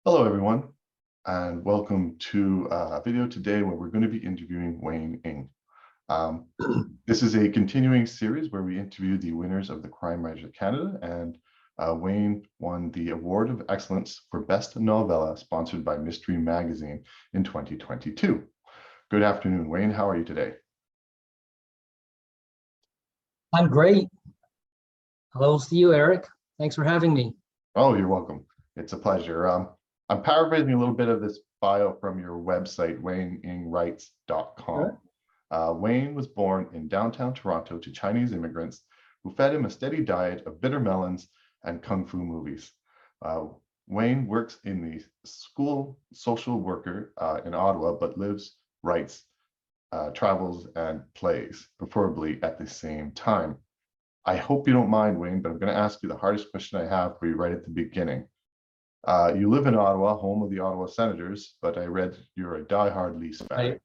Hello, everyone, and welcome to a video today where we're going to be interviewing Wayne Ng. This is a continuing series where we interview the winners of the Crime Writers of Canada, and Wayne won the Award of Excellence for Best Novella, sponsored by Mystery Magazine in 2022. Good afternoon, Wayne. How are you today? I'm great. Hello to you, Eric. Thanks for having me. Oh, you're welcome. It's a pleasure. I'm paraphrasing a little bit of this bio from your website, WayneIngWrites.com. Wayne was born in downtown Toronto to Chinese immigrants who fed him a steady diet of bitter melons and kung fu movies. Wayne works in the school social worker in Ottawa, but lives, writes, travels, and plays, preferably at the same time. I hope you don't mind, Wayne, but I'm going to ask you the hardest question I have for you right at the beginning. You live in Ottawa, home of the Ottawa Senators, but I read you're a diehard Leafs fan. Right.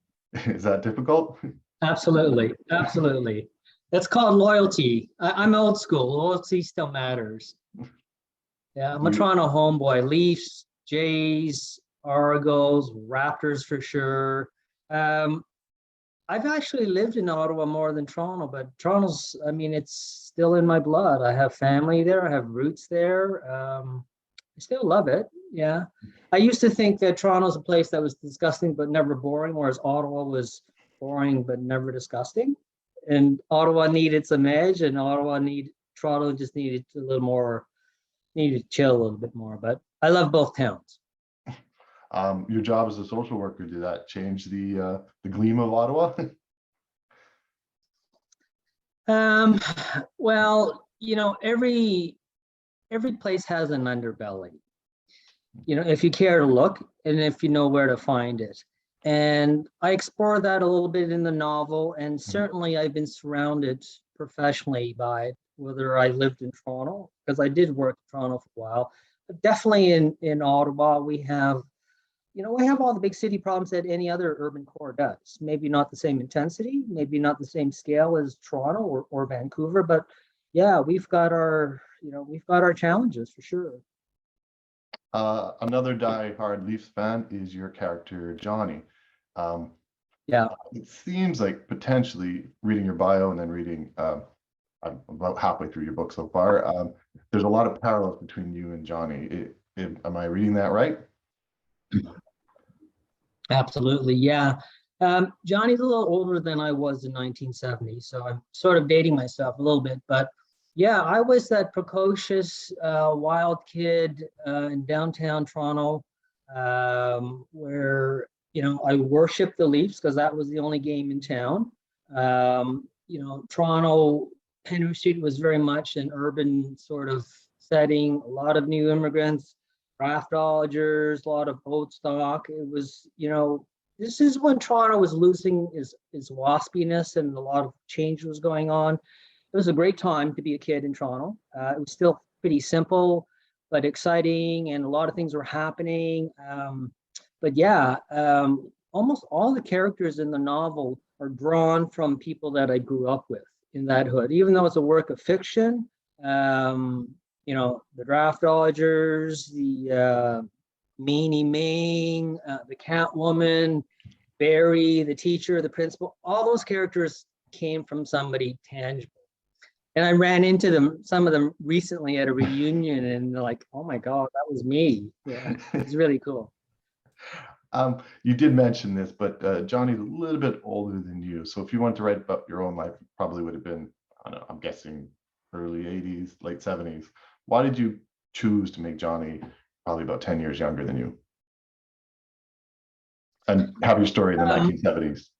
Is that difficult? Absolutely, absolutely. That's called loyalty. I'm old school. Loyalty still matters. Yeah, I'm a Toronto homeboy. Leafs, Jays, Argos, Raptors for sure. I've actually lived in Ottawa more than Toronto, but Toronto's, I mean, it's still in my blood. I have family there. I have roots there. I still love it. Yeah. I used to think that Toronto's a place that was disgusting but never boring, whereas Ottawa was boring but never disgusting. And Ottawa needed some edge, and Toronto just needed a little more, needed to chill a little bit more. But I love both towns. Your job as a social worker, did that change the Gleam of Ottawa? Well, you know, every place has an underbelly, you know, if you care to look and if you know where to find it. And I explore that a little bit in the novel, and certainly I've been surrounded professionally by it, whether I lived in Toronto, because I did work in Toronto for a while, but definitely in Ottawa, we have all the big city problems that any other urban core does. Maybe not the same intensity, maybe not the same scale as Toronto or Vancouver, but yeah, we've got our challenges for sure. Another die-hard Leafs fan is your character, Johnny. Yeah. It seems like potentially reading your bio and then reading, I'm about halfway through your book so far, there's a lot of parallels between you and Johnny. Am I reading that right? Absolutely, yeah. Johnny's a little older than I was in 1970, so I'm sort of dating myself a little bit, but yeah, I was that precocious, wild kid in downtown Toronto, where, you know, I worshiped the Leafs because that was the only game in town. You know, Toronto, Henry Street was very much an urban sort of setting, a lot of new immigrants, draft dodgers, a lot of old stock. It was, you know, this is when Toronto was losing its waspiness and a lot of change was going on. It was a great time to be a kid in Toronto. It was still pretty simple, but exciting, and a lot of things were happening. But yeah, almost all the characters in the novel are drawn from people that I grew up with in that hood, even though it's a work of fiction. You know, the draft dodgers, the Meanie Ming, the Catwoman, Barry, the teacher, the principal, all those characters came from somebody tangible. And I ran into some of them recently at a reunion, and they're like, oh my God, that was me. Yeah, it's really cool. You did mention this, but Johnny's a little bit older than you. So if you wanted to write about your own life, it probably would have been, I don't know, I'm guessing early 80s, late 70s. Why did you choose to make Johnny probably about 10 years younger than you and have your story in the 1970s?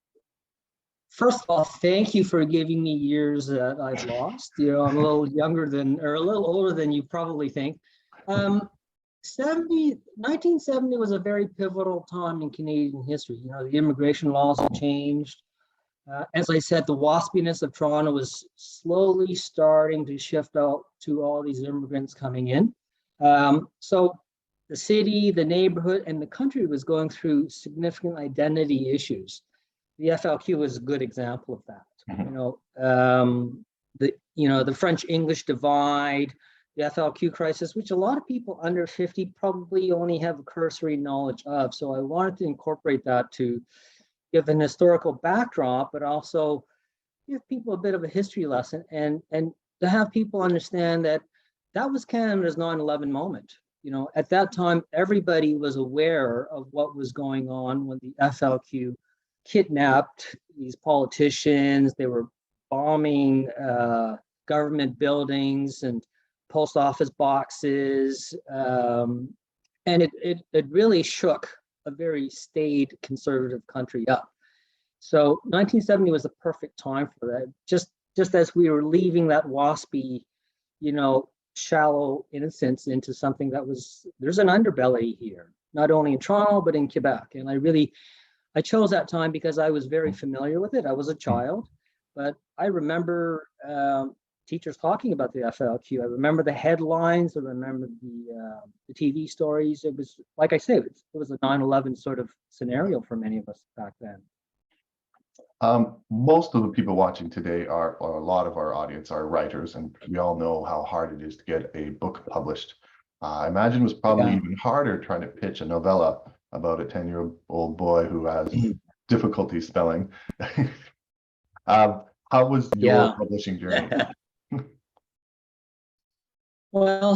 First of all, thank you for giving me years that I've lost. You know, I'm a little younger than, or a little older than you probably think. 1970 was a very pivotal time in Canadian history. You know, the immigration laws have changed. As I said, the waspiness of Toronto was slowly starting to shift out to all these immigrants coming in. So the city, the neighborhood, and the country was going through significant identity issues. The FLQ was a good example of that. You know, the French-English divide, the FLQ crisis, which a lot of people under 50 probably only have a cursory knowledge of. So I wanted to incorporate that to give an historical backdrop, but also give people a bit of a history lesson, and to have people understand that that was Canada's 9/11 moment. You know, at that time, everybody was aware of what was going on when the FLQ kidnapped these politicians. They were bombing government buildings and post office boxes. And it really shook a very staid conservative country up. So 1970 was the perfect time for that. Just as we were leaving that waspy, you know, shallow innocence into something that was, there's an underbelly here, not only in Toronto, but in Quebec. And I chose that time because I was very familiar with it. I was a child, but I remember teachers talking about the FLQ. I remember the headlines. I remember the TV stories. It was, like I said, it was a 9/11 sort of scenario for many of us back then. Most of the people watching today or a lot of our audience are writers, and we all know how hard it is to get a book published. I imagine it was probably even harder trying to pitch a novella about a 10-year-old boy who has difficulty spelling. How was your publishing journey? Well,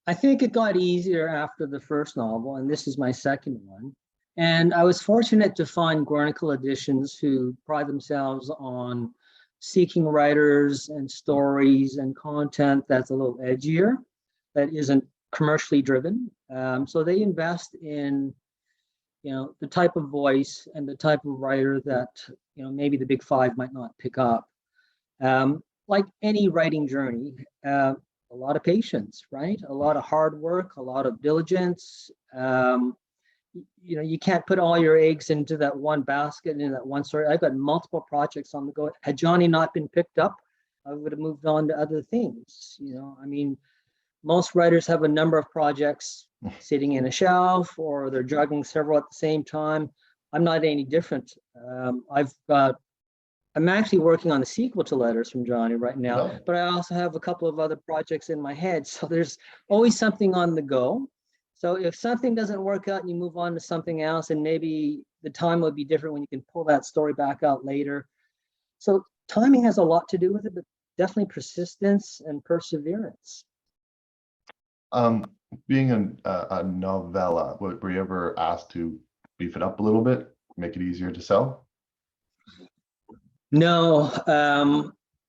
I think it got easier after the first novel, and this is my second one. And I was fortunate to find Guernica Editions, who pride themselves on seeking writers and stories and content that's a little edgier, that isn't commercially driven. So they invest in, you know, the type of voice and the type of writer that, you know, maybe the big five might not pick up. Like any writing journey, a lot of patience, right? A lot of hard work, a lot of diligence. You know, you can't put all your eggs into that one basket, in that one story. I've got multiple projects on the go. Had Johnny not been picked up, I would have moved on to other things. You know, I mean, most writers have a number of projects sitting in a shelf, or they're juggling several at the same time. I'm not any different. I'm actually working on the sequel to Letters from Johnny right now, but I also have a couple of other projects in my head. So there's always something on the go. So if something doesn't work out and you move on to something else, and maybe the time would be different when you can pull that story back out later. So timing has a lot to do with it, but definitely persistence and perseverance. Being a novella, were you ever asked to beef it up a little bit, make it easier to sell? No,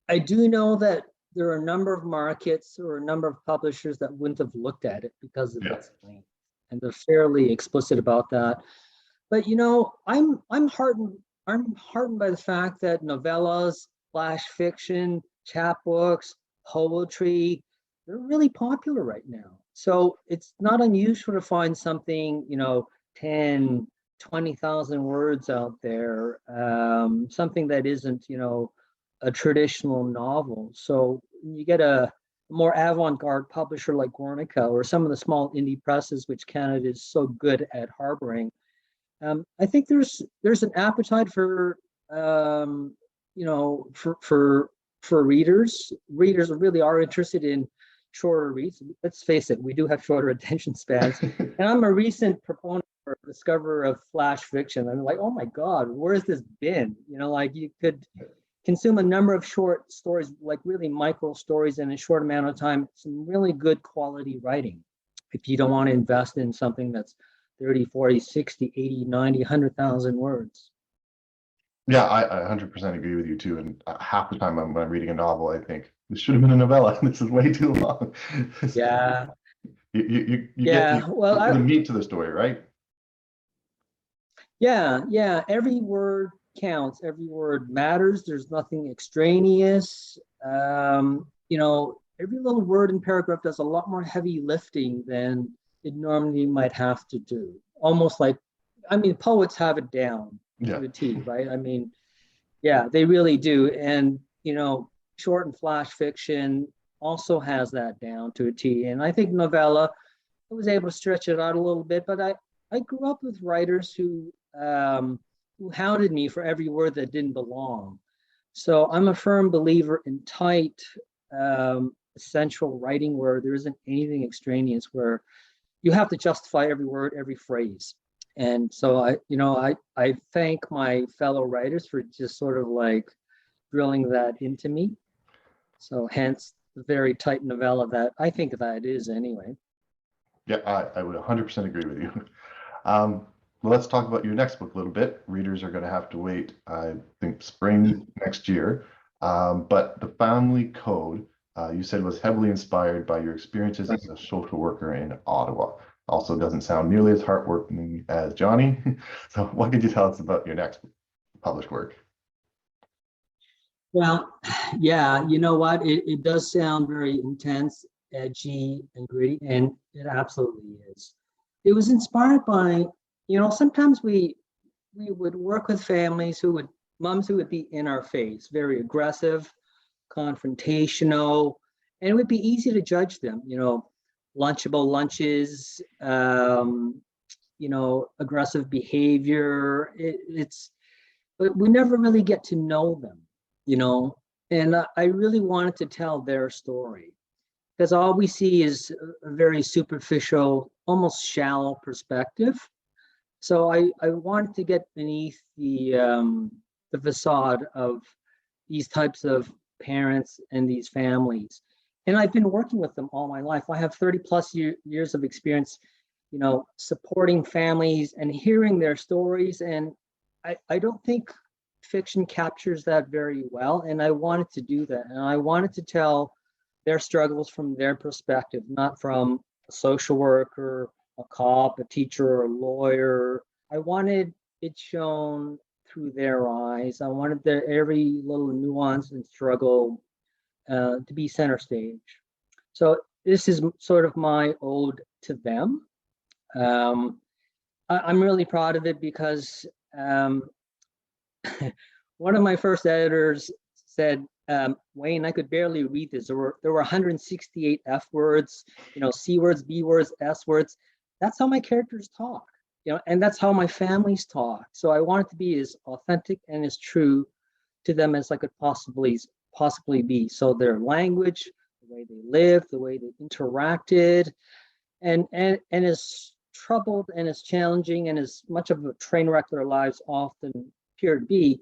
I do know that there are a number of markets or a number of publishers that wouldn't have looked at it because of its length, and they're fairly explicit about that. But you know, I'm heartened by the fact that novellas, flash fiction, chapbooks, poetry, they're really popular right now. So it's not unusual to find something, you know, 10, 20,000 words out there, something that isn't, you know, a traditional novel. So you get a more avant-garde publisher like Guernica, or some of the small indie presses, which Canada is so good at harboring. I think there's an appetite for, you know, for readers. Readers really are interested in shorter reads. Let's face it, we do have shorter attention spans. And I'm a recent proponent or discoverer of flash fiction. I'm like, oh my God, where has this been? You know, like you could consume a number of short stories, like really micro stories in a short amount of time, some really good quality writing. If you don't want to invest in something that's 30, 40, 60, 80, 90, 100,000 words. Yeah, I 100% agree with you too. And half the time when I'm reading a novel, I think this should have been a novella. This is way too long. Yeah. You get the meat to the story, right? Yeah. Every word counts. Every word matters. There's nothing extraneous. You know, every little word and paragraph does a lot more heavy lifting than it normally might have to do. Almost like, I mean, poets have it down to a T, right? I mean, yeah, they really do. And, you know, short and flash fiction also has that down to a T. And I think novella, I was able to stretch it out a little bit, but I grew up with writers who hounded me for every word that didn't belong. So I'm a firm believer in tight, essential writing where there isn't anything extraneous, where you have to justify every word, every phrase. And so I thank my fellow writers for just sort of like drilling that into me. So hence the very tight novella that I think that is anyway. Yeah, I would 100% agree with you. Well, let's talk about your next book a little bit. Readers are going to have to wait, I think, spring next year. But The Family Code, you said, was heavily inspired by your experiences as a social worker in Ottawa. Also doesn't sound nearly as heartwarming as Johnny. So what could you tell us about your next published work? Well, yeah, you know what? It does sound very intense, edgy, and gritty, and it absolutely is. It was inspired by, sometimes we would work with families moms who would be in our face, very aggressive, confrontational, and it would be easy to judge them, lunchable lunches, aggressive behavior. But we never really get to know them, and I really wanted to tell their story, because all we see is a very superficial, almost shallow perspective. So I wanted to get beneath the facade of these types of parents and these families. And I've been working with them all my life. I have 30 plus years of experience, supporting families and hearing their stories. And I don't think fiction captures that very well. And I wanted to do that. And I wanted to tell their struggles from their perspective, not from a social worker, a cop, a teacher, or a lawyer. I wanted it shown through their eyes. I wanted every little nuance and struggle to be center stage. So this is sort of my ode to them. I'm really proud of it because one of my first editors said, Wayne, I could barely read this. There were 168 F words, C words, B words, S words. That's how my characters talk, and that's how my families talk. So I wanted to be as authentic and as true to them as I could possibly be. So their language, the way they lived, the way they interacted, and as troubled and as challenging and as much of a train wreck their lives often appear to be,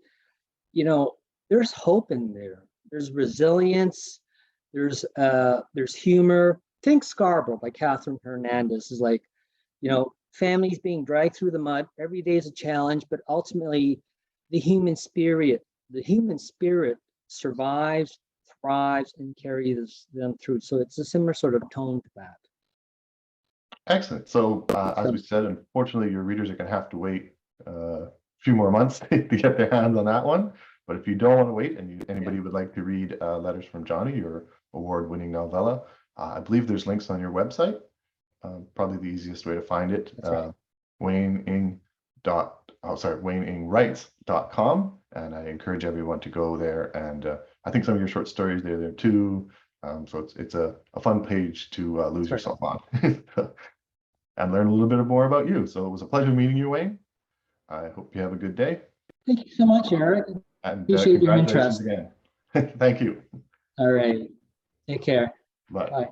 there's hope in there. There's resilience. There's humor. Think Scarborough by Catherine Hernandez is like, families being dragged through the mud. Every day is a challenge, but ultimately the human spirit survives, thrives, and carries them through. So it's a similar sort of tone to that. Excellent. So as we said, unfortunately, your readers are going to have to wait a few more months to get their hands on that one. But if you don't want to wait and anybody would like to read Letters from Johnny, your award-winning novella, I believe there's links on your website. Probably the easiest way to find it. Right. WayneIngWrites.com, and I encourage everyone to go there. And I think some of your short stories are there too. So it's a fun page to lose yourself on and learn a little bit more about you. So it was a pleasure meeting you, Wayne. I hope you have a good day. Thank you so much, Eric. And Appreciate your interest again. Thank you. All right. Take care. Bye. Bye.